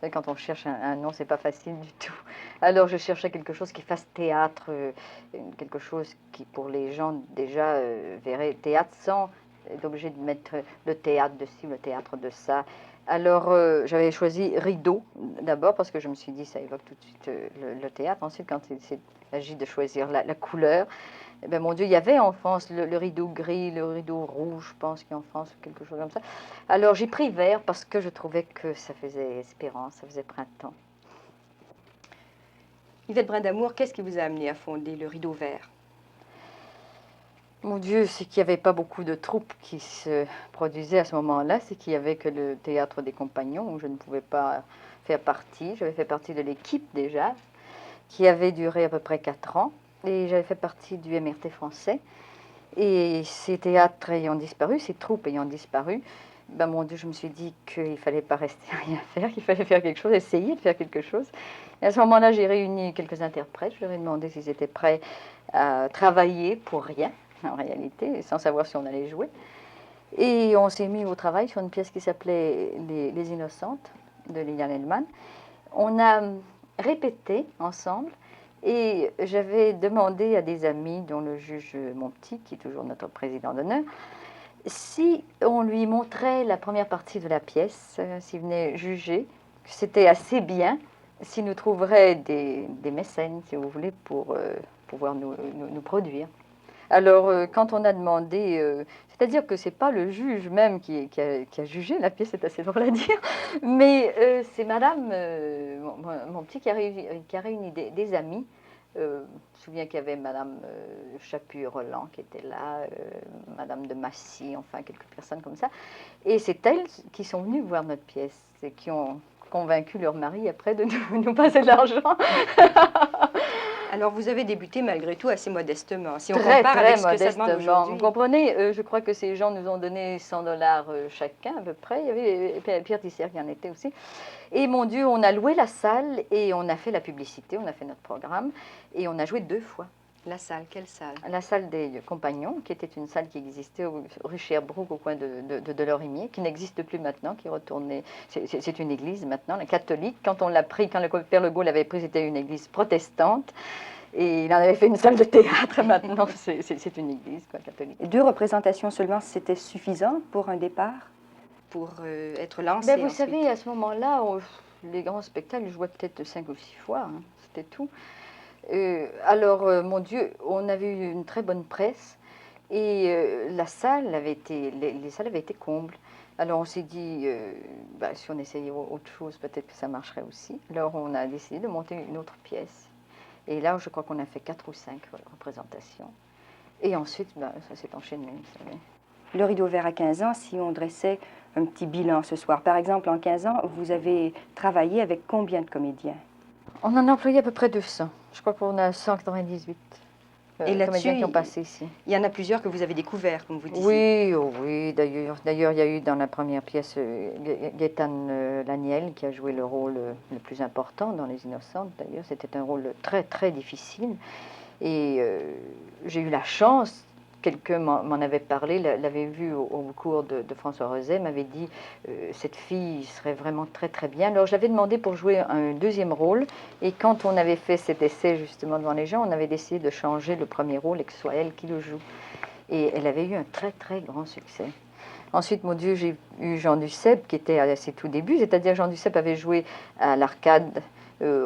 savez, quand on cherche un nom, c'est pas facile du tout. Alors je cherchais quelque chose qui fasse théâtre, quelque chose qui pour les gens déjà verrait théâtre sans être obligé de mettre le théâtre de ci, le théâtre de ça. Alors j'avais choisi rideau d'abord parce que je me suis dit ça évoque tout de suite le théâtre. Ensuite, quand il s'agit de choisir la couleur, eh ben, mon Dieu, il y avait en France le rideau gris, le rideau rouge, je pense qu'il y a en France quelque chose comme ça. Alors j'ai pris vert parce que je trouvais que ça faisait espérance, ça faisait printemps. Yvette Brindamour, qu'est-ce qui vous a amené à fonder le Rideau Vert? Mon Dieu, c'est qu'il n'y avait pas beaucoup de troupes qui se produisaient à ce moment-là. C'est qu'il n'y avait que le Théâtre des Compagnons où je ne pouvais pas faire partie. J'avais fait partie de l'équipe déjà, qui avait duré à peu près 4 ans. Et j'avais fait partie du MRT français. Et ces théâtres ayant disparu, ces troupes ayant disparu, ben mon Dieu, je me suis dit qu'il ne fallait pas rester à rien faire, qu'il fallait faire quelque chose, essayer de faire quelque chose. Et à ce moment-là, j'ai réuni quelques interprètes. Je leur ai demandé s'ils étaient prêts à travailler pour rien, en réalité, sans savoir si on allait jouer. Et on s'est mis au travail sur une pièce qui s'appelait Les Innocentes de Liliane Hellman. On a répété ensemble. Et j'avais demandé à des amis, dont le juge Monpetit, qui est toujours notre président d'honneur, si on lui montrait la première partie de la pièce, s'il venait juger, que c'était assez bien, s'il nous trouverait des mécènes, si vous voulez, pour pouvoir nous produire. Alors, quand on a demandé, c'est-à-dire que ce n'est pas le juge même qui a jugé la pièce, c'est assez drôle à dire, mais c'est madame, mon petit, qui a réuni des amis. Je me souviens qu'il y avait madame Chaput-Roland qui était là, madame de Massy, enfin quelques personnes comme ça. Et c'est elles qui sont venues voir notre pièce et qui ont convaincu leur mari après de nous passer de l'argent. Alors vous avez débuté malgré tout assez modestement, si on Très, compare très avec ce que ça demande modestement. Vous aujourd'hui. comprenez, je crois que ces gens nous ont donné 100 dollars chacun à peu près. Il y avait Pierre Tissière qui en était aussi. Et mon Dieu, on a loué la salle et on a fait la publicité, on a fait notre programme et on a joué 2 fois. La salle, quelle salle? La salle des Compagnons, qui était une salle qui existait rue Sherbrooke, au coin de Lorimier, qui n'existe plus maintenant, qui est retournée. C'est une église maintenant, la catholique. Quand on l'a pris, quand le Père Le Gaulle l'avait pris, c'était une église protestante. Et il en avait fait une salle de théâtre. Maintenant, c'est une église quoi, catholique. 2 représentations seulement, c'était suffisant pour un départ? Pour être lancé Ben, vous ensuite? savez, à ce moment-là, les grands spectacles, je jouais peut-être 5 ou 6 fois. Hein, c'était tout. Alors, mon Dieu, on avait eu une très bonne presse et la salle avait été, les salles avaient été combles. Alors on s'est dit, bah, si on essayait autre chose, peut-être que ça marcherait aussi. Alors on a décidé de monter une autre pièce. Et là, je crois qu'on a fait 4 ou 5 représentations. Et ensuite, bah, ça s'est enchaîné, vous savez. Le Rideau Vert à 15 ans, si on dressait un petit bilan ce soir. Par exemple, en 15 ans, vous avez travaillé avec combien de comédiens? On en a employé à peu près 200. Je crois qu'on a 198 comédiens qui ont passé ici. Il y en a plusieurs que vous avez découverts, comme vous disiez. Oui, oh oui, d'ailleurs. D'ailleurs, il y a eu dans la première pièce Gaétane Laniel qui a joué le rôle le plus important dans Les Innocentes. D'ailleurs, c'était un rôle très, très difficile. Et j'ai eu la chance, quelqu'un m'en avait parlé, l'avait vu au cours de François Rezet, m'avait dit cette fille serait vraiment très très bien. Alors j'avais demandé pour jouer un deuxième rôle, et quand on avait fait cet essai justement devant les gens, on avait décidé de changer le premier rôle et que ce soit elle qui le joue. Et elle avait eu un très très grand succès. Ensuite, mon Dieu, j'ai eu Jean Duceppe qui était à ses tout débuts, c'est-à-dire Jean Duceppe avait joué à l'Arcade.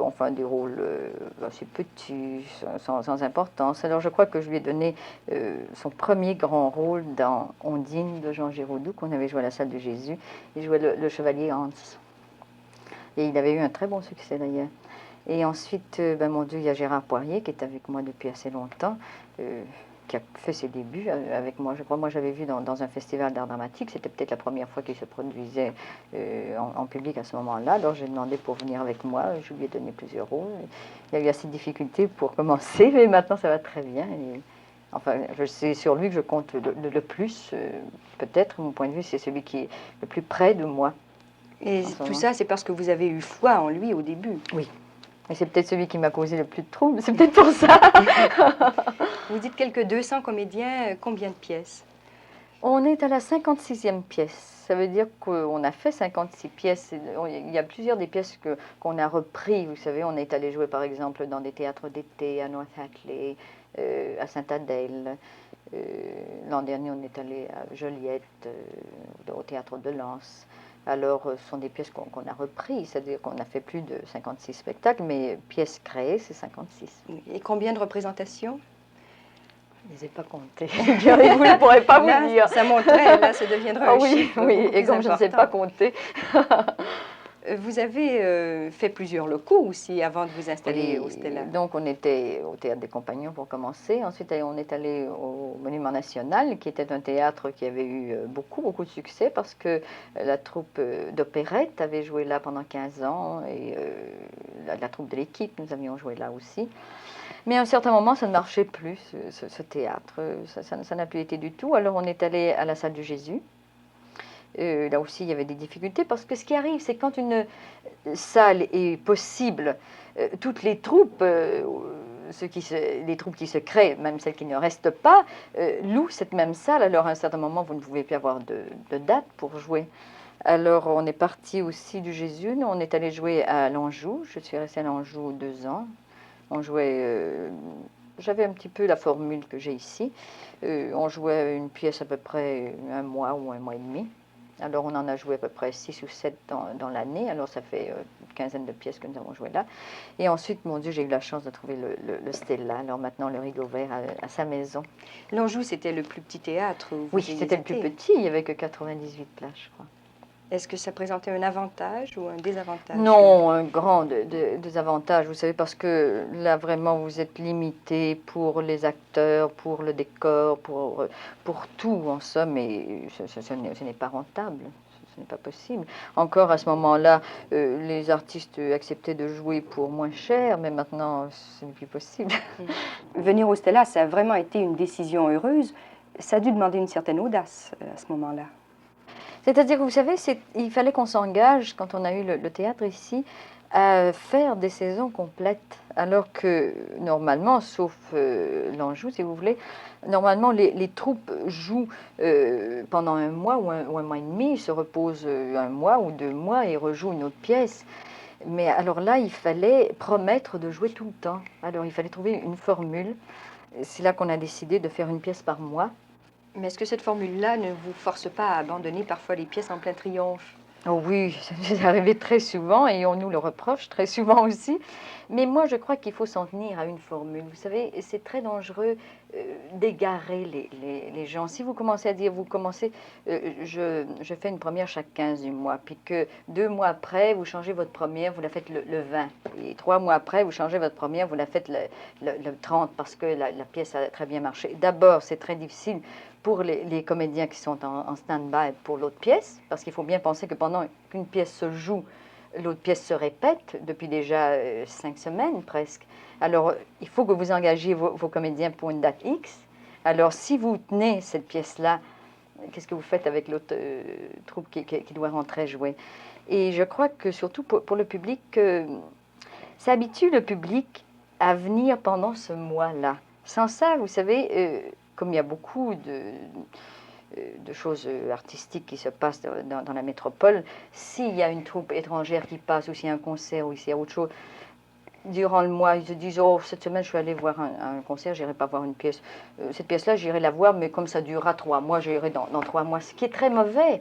Enfin des rôles assez petits, sans importance. Alors je crois que je lui ai donné son premier grand rôle dans Ondine de Jean Giraudoux, qu'on avait joué à la salle de Jésus. Il jouait le chevalier Hans. Et il avait eu un très bon succès d'ailleurs. Et ensuite, ben, mon Dieu, il y a Gérard Poirier qui est avec moi depuis assez longtemps, qui a fait ses débuts avec moi. Je crois, moi j'avais vu dans un festival d'art dramatique, c'était peut-être la première fois qu'il se produisait en public à ce moment-là. Alors j'ai demandé pour venir avec moi, je lui ai donné plusieurs rôles. Il y a eu assez de difficultés pour commencer, mais maintenant ça va très bien. Et, enfin, c'est sur lui que je compte le plus, peut-être, mon point de vue, c'est celui qui est le plus près de moi. Et tout ça, c'est parce que vous avez eu foi en lui au début. Oui. Et c'est peut-être celui qui m'a causé le plus de troubles, c'est peut-être pour ça. Vous dites quelques 200 comédiens, combien de pièces? On est à la 56e pièce. Ça veut dire qu'on a fait 56 pièces. Il y a plusieurs des pièces qu'on a repris. Vous savez, on est allé jouer par exemple dans des théâtres d'été à North Hatley, à Saint-Adèle. L'an dernier, on est allé à Joliette, au théâtre de Lens. Alors, ce sont des pièces qu'on a reprises, c'est-à-dire qu'on a fait plus de 56 spectacles, mais pièces créées, c'est 56. Et combien de représentations? Je ne les ai pas comptées. Vous ne pourrez pas Là, vous dire. ça montrait, là, ça deviendrait Ah un oui, chiffre oui, beaucoup et plus comme je ne sais pas important. compter. Vous avez fait plusieurs locaux aussi avant de vous installer au Stella. Donc, on était au Théâtre des Compagnons pour commencer. Ensuite, on est allé au Monument National, qui était un théâtre qui avait eu beaucoup, beaucoup de succès parce que la troupe d'opérette avait joué là pendant 15 ans et la troupe de l'équipe, nous avions joué là aussi. Mais à un certain moment, ça ne marchait plus, ce théâtre. Ça n'a plus été du tout. Alors, on est allé à la Salle du Jésus. Là aussi, il y avait des difficultés parce que ce qui arrive, c'est quand une salle est possible, toutes les troupes, les troupes qui se créent, même celles qui ne restent pas, louent cette même salle. Alors à un certain moment, vous ne pouvez plus avoir de date pour jouer. Alors on est parti aussi du Jésus, nous, on est allé jouer à l'Anjou. Je suis restée à l'Anjou 2 ans. On jouait, j'avais un petit peu la formule que j'ai ici. On jouait une pièce à peu près un mois ou un mois et demi. Alors, on en a joué à peu près 6 ou 7 dans l'année. Alors, ça fait une quinzaine de pièces que nous avons jouées là. Et ensuite, mon Dieu, j'ai eu la chance de trouver le Stella. Alors, maintenant, le Rideau Vert à sa maison. L'Anjou, c'était le plus petit théâtre où vous Oui, ayez c'était le plus été. petit. Il n'y avait que 98 places, je crois. Est-ce que ça présentait un avantage ou un désavantage? Non, un grand désavantage, vous savez, parce que là, vraiment, vous êtes limité pour les acteurs, pour le décor, pour tout, en somme, et ce n'est pas rentable. Ce n'est pas possible. Encore à ce moment-là, les artistes acceptaient de jouer pour moins cher, mais maintenant, ce n'est plus possible. Venir au Stella, ça a vraiment été une décision heureuse. Ça a dû demander une certaine audace à ce moment-là. C'est-à-dire que vous savez, il fallait qu'on s'engage, quand on a eu le théâtre ici, à faire des saisons complètes. Alors que normalement, sauf l'Anjou, si vous voulez, normalement les troupes jouent pendant un mois ou un mois et demi, se reposent un mois ou 2 mois et rejouent une autre pièce. Mais alors là, il fallait promettre de jouer tout le temps. Alors il fallait trouver une formule. C'est là qu'on a décidé de faire une pièce par mois. Mais est-ce que cette formule-là ne vous force pas à abandonner parfois les pièces en plein triomphe? Oh oui, ça nous est arrivé très souvent et on nous le reproche très souvent aussi. Mais moi, je crois qu'il faut s'en tenir à une formule. Vous savez, c'est très dangereux d'égarer les gens. Si vous commencez à dire, je fais une première chaque 15 du mois, puis que 2 mois après, vous changez votre première, vous la faites le 20. Et 3 mois après, vous changez votre première, vous la faites le 30 parce que la pièce a très bien marché. D'abord, c'est très difficile pour les comédiens qui sont en stand-by pour l'autre pièce, parce qu'il faut bien penser que pendant qu'une pièce se joue, l'autre pièce se répète depuis déjà 5 semaines presque. Alors, il faut que vous engagiez vos comédiens pour une date X. Alors, si vous tenez cette pièce-là, qu'est-ce que vous faites avec l'autre troupe qui doit rentrer jouer? Et je crois que surtout pour le public, ça habitue le public à venir pendant ce mois-là. Sans ça, vous savez, comme il y a beaucoup de choses artistiques qui se passent dans la métropole, s'il y a une troupe étrangère qui passe, ou s'il y a un concert, ou s'il y a autre chose, durant le mois, ils se disent, oh, cette semaine, je suis allé voir un concert, j'irai pas voir une pièce. Cette pièce-là, j'irai la voir, mais comme ça durera 3 mois, j'irai dans 3 mois, ce qui est très mauvais.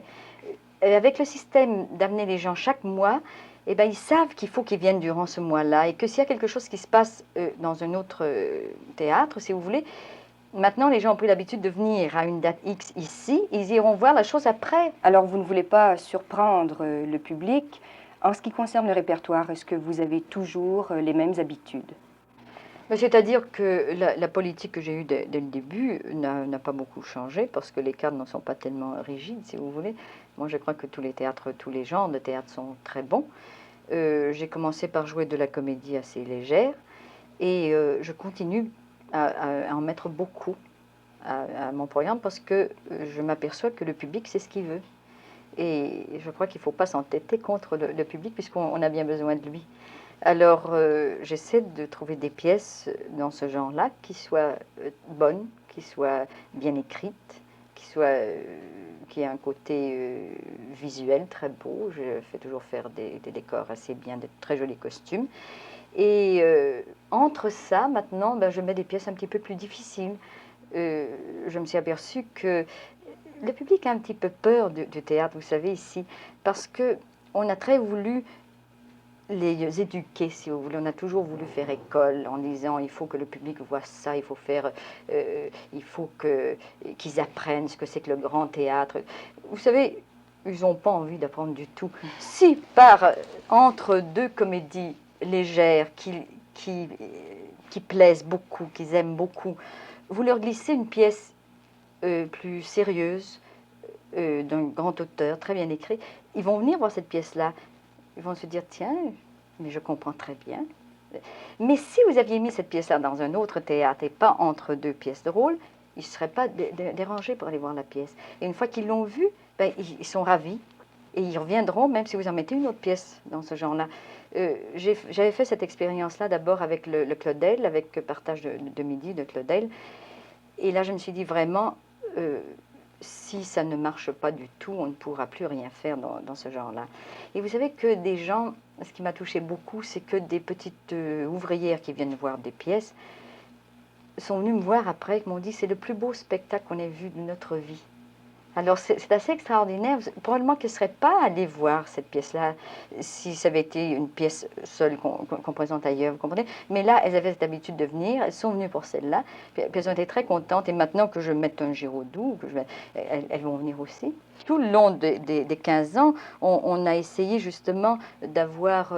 Avec le système d'amener les gens chaque mois, eh ben, ils savent qu'il faut qu'ils viennent durant ce mois-là et que s'il y a quelque chose qui se passe dans un autre théâtre, si vous voulez, maintenant les gens ont pris l'habitude de venir à une date X ici, ils iront voir la chose après. Alors, vous ne voulez pas surprendre le public. En ce qui concerne le répertoire, est-ce que vous avez toujours les mêmes habitudes? C'est-à-dire que la politique que j'ai eue dès le début n'a pas beaucoup changé parce que les cadres ne sont pas tellement rigides, si vous voulez. Moi, je crois que tous les théâtres, tous les genres de théâtre sont très bons. J'ai commencé par jouer de la comédie assez légère et je continue à en mettre beaucoup à mon programme parce que je m'aperçois que le public, c'est ce qu'il veut. Et je crois qu'il ne faut pas s'entêter contre le public puisqu'on a bien besoin de lui. Alors, j'essaie de trouver des pièces dans ce genre-là qui soient bonnes, qui soient bien écrites, qui ait un côté visuel très beau. Je fais toujours faire des décors assez bien, de très jolis costumes. Et entre ça, maintenant, ben, je mets des pièces un petit peu plus difficiles. Je me suis aperçue que le public a un petit peu peur du théâtre, vous savez, ici, parce qu'on a très voulu les éduquer, si vous voulez. On a toujours voulu faire école en disant il faut que le public voit ça, il faut qu'ils apprennent ce que c'est que le grand théâtre. Vous savez, ils n'ont pas envie d'apprendre du tout. Si entre deux comédies légères qui plaisent beaucoup, qu'ils aiment beaucoup, vous leur glissez une pièce plus sérieuse, d'un grand auteur, très bien écrit, ils vont venir voir cette pièce-là. Ils vont se dire, tiens, mais je comprends très bien. Mais si vous aviez mis cette pièce-là dans un autre théâtre et pas entre deux pièces de rôle, ils ne seraient pas dérangés pour aller voir la pièce. Et une fois qu'ils l'ont vue, ben, ils sont ravis. Et ils reviendront, même si vous en mettez une autre pièce dans ce genre-là. J'avais fait cette expérience-là d'abord avec le Claudel, avec Partage de midi de Claudel. Et là, je me suis dit vraiment, si ça ne marche pas du tout, on ne pourra plus rien faire dans ce genre-là. Et vous savez que des gens, ce qui m'a touché beaucoup, c'est que des petites ouvrières qui viennent voir des pièces sont venues me voir après, qui m'ont dit c'est le plus beau spectacle qu'on ait vu de notre vie. Alors c'est assez extraordinaire. Probablement qu'elles ne seraient pas allées voir cette pièce-là si ça avait été une pièce seule qu'on présente ailleurs, vous comprenez? Mais là, elles avaient cette habitude de venir, elles sont venues pour celle-là, puis elles ont été très contentes. Et maintenant que je mette un Giraudoux, elles vont venir aussi. Tout le long des 15 ans, on a essayé justement d'avoir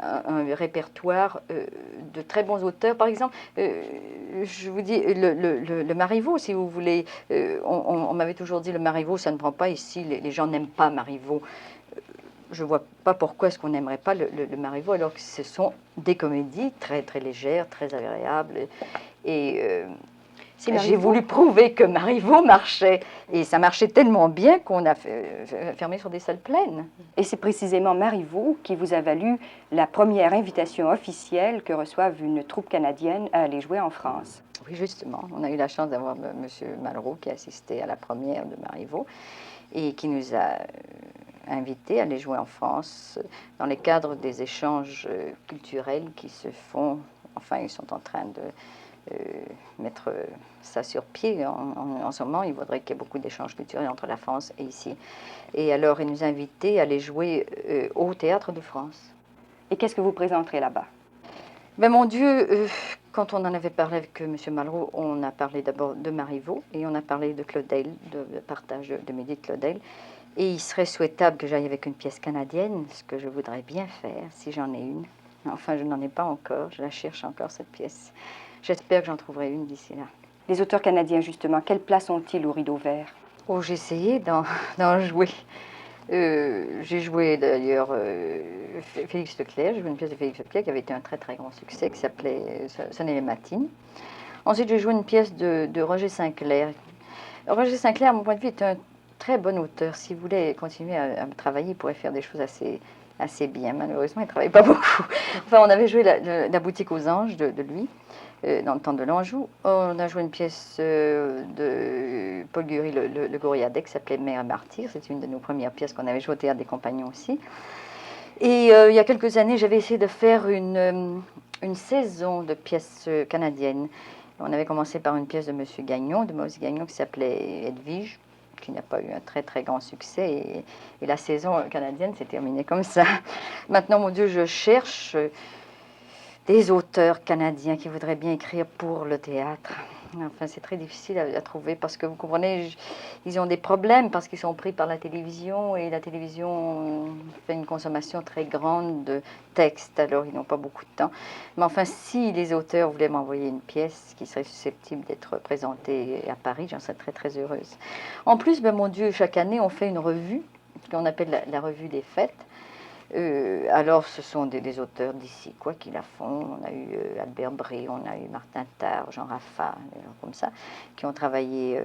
un répertoire de très bons auteurs. Par exemple, je vous dis, le Marivaux, si vous voulez, on m'avait toujours dit le Marivaux, ça ne prend pas ici, les gens n'aiment pas Marivaux. Je ne vois pas pourquoi est-ce qu'on n'aimerait pas le Marivaux, alors que ce sont des comédies très, très légères, très agréables. Et j'ai voulu prouver que Marivaux marchait. Et ça marchait tellement bien qu'on a fermé sur des salles pleines. Et c'est précisément Marivaux qui vous a valu la première invitation officielle que reçoive une troupe canadienne à aller jouer en France. Oui, justement. On a eu la chance d'avoir M. Malraux qui assistait à la première de Marivaux et qui nous a invités à aller jouer en France dans le cadre des échanges culturels qui se font. Enfin, ils sont en train de mettre ça sur pied en ce moment. Il faudrait qu'il y ait beaucoup d'échanges culturels entre la France et ici. Et alors, il nous a invités à aller jouer au Théâtre de France. Et qu'est-ce que vous présenterez là-bas? Ben mon Dieu, quand on en avait parlé avec M. Malraux, on a parlé d'abord de Marivaux et on a parlé de Claudel, de Partage de midi de Claudel. Et il serait souhaitable que j'aille avec une pièce canadienne, ce que je voudrais bien faire, si j'en ai une. Enfin, je n'en ai pas encore, je la cherche encore, cette pièce. J'espère que j'en trouverai une d'ici là. Les auteurs canadiens, justement, quelle place ont-ils au Rideau Vert? Oh, j'ai essayé d'en jouer. J'ai joué d'ailleurs Félix Leclerc, j'ai joué une pièce de Félix Leclerc qui avait été un très très grand succès, qui s'appelait Sonner les matines. Ensuite, j'ai joué une pièce de Roger Sinclair. Roger Sinclair, à mon point de vue, est un très bon auteur. S'il voulait continuer à travailler, il pourrait faire des choses assez bien. Malheureusement, il ne travaille pas beaucoup. Enfin, on avait joué la boutique aux anges de lui, dans le temps de l'Anjou. On a joué une pièce de Paul Gury, le Gouriadec, qui s'appelait Mère martyr. C'est une de nos premières pièces qu'on avait jouées au Théâtre des Compagnons aussi. Et il y a quelques années, j'avais essayé de faire une saison de pièces canadiennes. On avait commencé par une pièce de M. Gagnon, de Maurice Gagnon, qui s'appelait Edwige, qui n'a pas eu un très très grand succès. Et la saison canadienne s'est terminée comme ça. Maintenant, mon Dieu, je cherche des auteurs canadiens qui voudraient bien écrire pour le théâtre. Enfin, c'est très difficile à trouver parce que, vous comprenez, ils ont des problèmes parce qu'ils sont pris par la télévision et la télévision fait une consommation très grande de textes, alors ils n'ont pas beaucoup de temps. Mais enfin, si les auteurs voulaient m'envoyer une pièce qui serait susceptible d'être présentée à Paris, j'en serais très très heureuse. En plus, ben, mon Dieu, chaque année, on fait une revue qu'on appelle la revue des fêtes. Alors, ce sont des auteurs d'ici, quoi, qui la font. On a eu Albert Brie, on a eu Martin Tard, Jean Raffa, des gens comme ça, qui ont travaillé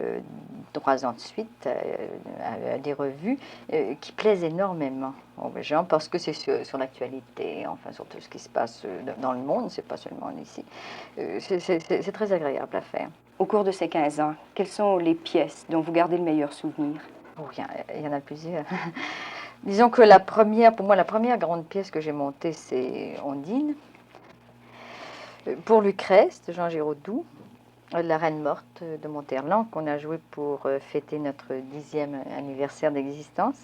3 ans de suite à des revues qui plaisent énormément aux gens parce que c'est sur l'actualité, enfin, sur tout ce qui se passe dans le monde, c'est pas seulement ici. C'est très agréable à faire. Au cours de ces 15 ans, quelles sont les pièces dont vous gardez le meilleur souvenir? Oh, il y en a plusieurs. Disons que la première, pour moi, la première grande pièce que j'ai montée, c'est Ondine. Pour Lucrèce, de Jean Giraudoux, La Reine morte de Monterland, qu'on a joué pour fêter notre 10e anniversaire d'existence,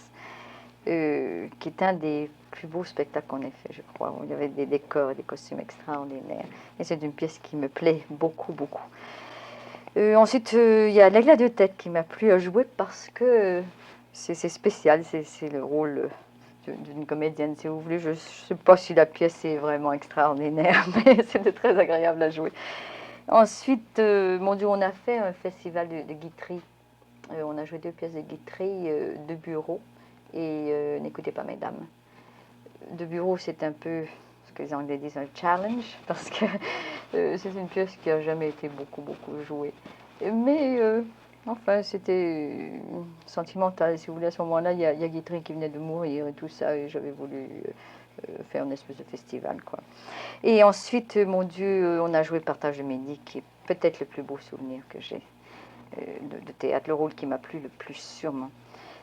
qui est un des plus beaux spectacles qu'on ait fait, je crois, où il y avait des décors et des costumes extraordinaires. Et c'est une pièce qui me plaît beaucoup, beaucoup. Ensuite, il y a L'Aigle à 2 têtes qui m'a plu à jouer parce que c'est spécial, c'est le rôle d'une comédienne, si vous voulez. Je ne sais pas si la pièce est vraiment extraordinaire, mais c'était très agréable à jouer. Ensuite, mon Dieu, on a fait un festival de Guitry. On a joué 2 pièces de Guitry, de bureau et N'écoutez pas mesdames. De bureau, c'est un peu ce que les Anglais disent un challenge, parce que c'est une pièce qui n'a jamais été beaucoup, beaucoup jouée. Mais enfin, c'était sentimental, si vous voulez. À ce moment-là, il y a Guitry qui venait de mourir et tout ça, et j'avais voulu faire une espèce de festival, quoi. Et ensuite, mon Dieu, on a joué Partage de Midi, qui est peut-être le plus beau souvenir que j'ai de théâtre, le rôle qui m'a plu le plus sûrement.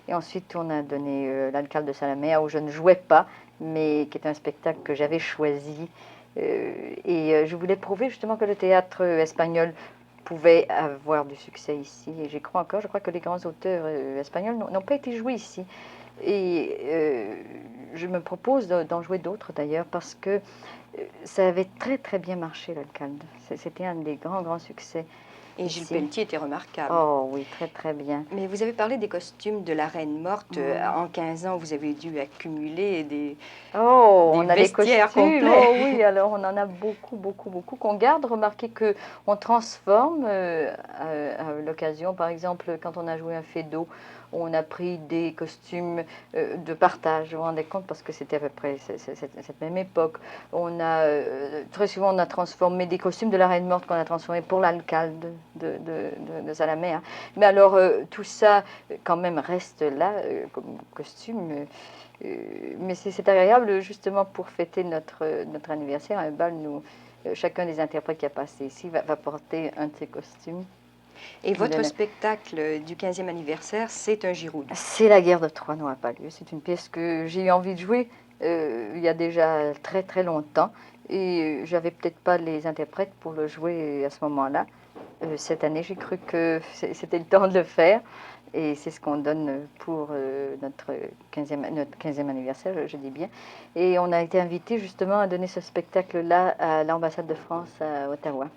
Et ensuite, on a donné L'Alcalde de Salamea, où je ne jouais pas, mais qui est un spectacle que j'avais choisi. Je voulais prouver justement que le théâtre espagnol pouvait avoir du succès ici. Et j'y crois encore. Je crois que les grands auteurs espagnols n'ont pas été joués ici. Et je me propose d'en jouer d'autres d'ailleurs, parce que ça avait très très bien marché, L'Alcalde. C'était un des grands grands succès. Et Gilles ici. Pelletier était remarquable. Oh oui, très très bien. Mais vous avez parlé des costumes de la Reine morte. En 15 ans, vous avez dû accumuler des On a des vestiaires costumes. complets. Oh oui, alors on en a beaucoup, beaucoup, beaucoup qu'on garde. Remarquez que on transforme à l'occasion. Par exemple, quand on a joué un Feydeau, on a pris des costumes de partage. Vous vous rendez compte, parce que c'était à peu près cette même époque. Très souvent, on a transformé des costumes de la Reine morte qu'on a transformés pour l'Alcalde de Salamea. Mais alors, tout ça, quand même, reste là comme costume. Mais c'est agréable, justement, pour fêter notre anniversaire. À un bal, chacun des interprètes qui a passé ici va porter un de ses costumes. Et votre spectacle du 15e anniversaire, c'est un Giroud. C'est La guerre de Troie n'aura pas lieu. C'est une pièce que j'ai eu envie de jouer il y a déjà très très longtemps. Et j'avais peut-être pas les interprètes pour le jouer à ce moment-là. Cette année, j'ai cru que c'était le temps de le faire. Et c'est ce qu'on donne pour notre 15e anniversaire, je dis bien. Et on a été invité justement à donner ce spectacle-là à l'ambassade de France à Ottawa.